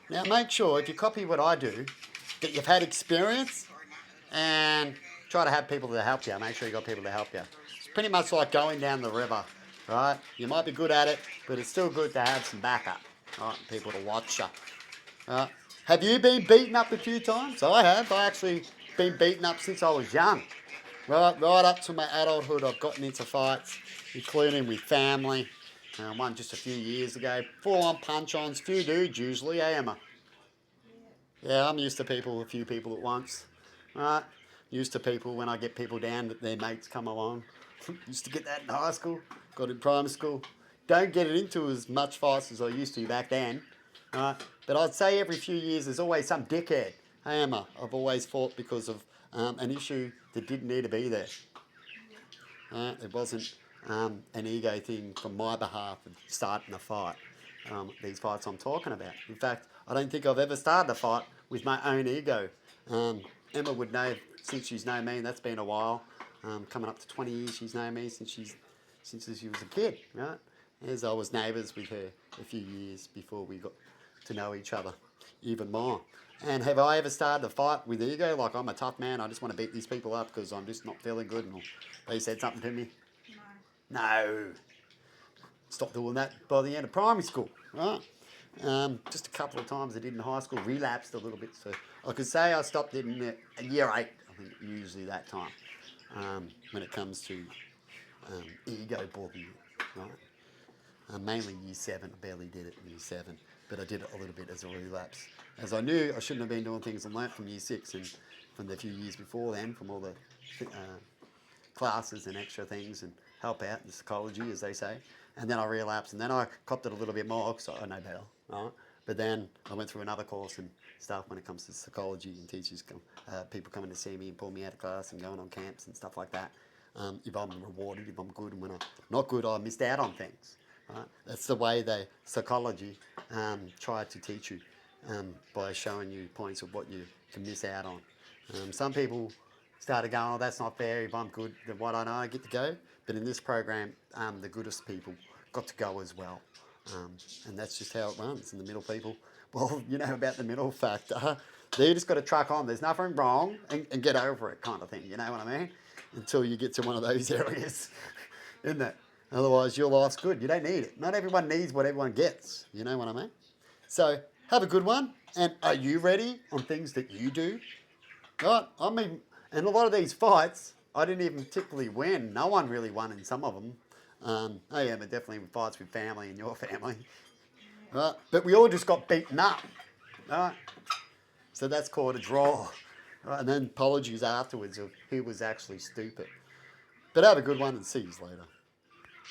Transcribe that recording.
Now make sure if you copy what I do, that you've had experience and try to have people to help you. Make sure you got people to help you. It's pretty much like going down the river, right? You might be good at it, but it's still good to have some backup, right? People to watch you. Right? Have you been beaten up a few times? I have. I actually been beaten up since I was young. Right up to my adulthood, I've gotten into fights, including with family. One just a few years ago. Full-on punch-ons, few dudes usually, Emma? Yeah, I'm used to people, a few people at once. Right? Used to people when I get people down that their mates come along. Used to get that in high school, got in primary school. Don't get it into as much fights as I used to back then. Right? But I'd say every few years there's always some dickhead. Hey Emma, I've always fought because of an issue that didn't need to be there. It wasn't an ego thing from my behalf of starting a fight. These fights I'm talking about. In fact, I don't think I've ever started a fight with my own ego. Emma would know since she's known me, and that's been a while. Coming up to 20 years, she's known me since she was a kid, right? As I was neighbours with her a few years before we got to know each other even more. And have I ever started a fight with ego? Like I'm a tough man, I just want to beat these people up because I'm just not feeling good and they said something to me? No. Stopped doing that by the end of primary school, right? Just a couple of times I did in high school, relapsed a little bit. So I could say I stopped it in year 8, I think usually that time, when it comes to ego bullying, right? Mainly year 7, I barely did it in year 7, but I did it a little bit as a relapse. As I knew I shouldn't have been doing things I learnt from year 6 and from the few years before then, from all the classes and extra things and help out in psychology, as they say. And then I relapsed, and then I copped it a little bit more because I know better, right? But then I went through another course and stuff when it comes to psychology and teachers, people coming to see me and pull me out of class and going on camps and stuff like that. If I'm rewarded, if I'm good, and when I'm not good, I missed out on things. Right? That's the way they psychology try to teach you by showing you points of what you can miss out on. Some people started going, oh, that's not fair. If I'm good, then why don't I get to go? But in this program, the goodest people got to go as well. And that's just how it runs. And the middle people, well, you know about the middle factor. They just got to truck on. There's nothing wrong and get over it kind of thing. You know what I mean? Until you get to one of those areas, isn't it? Otherwise, your life's good. You don't need it. Not everyone needs what everyone gets. You know what I mean? So have a good one. And are you ready on things that you do? Right? I mean, and a lot of these fights, I didn't even typically win. No one really won in some of them. Oh yeah, but definitely with fights with family and your family. Right? But we all just got beaten up. Right? So that's called a draw. Right? And then apologies afterwards of who was actually stupid. But have a good one and see you later.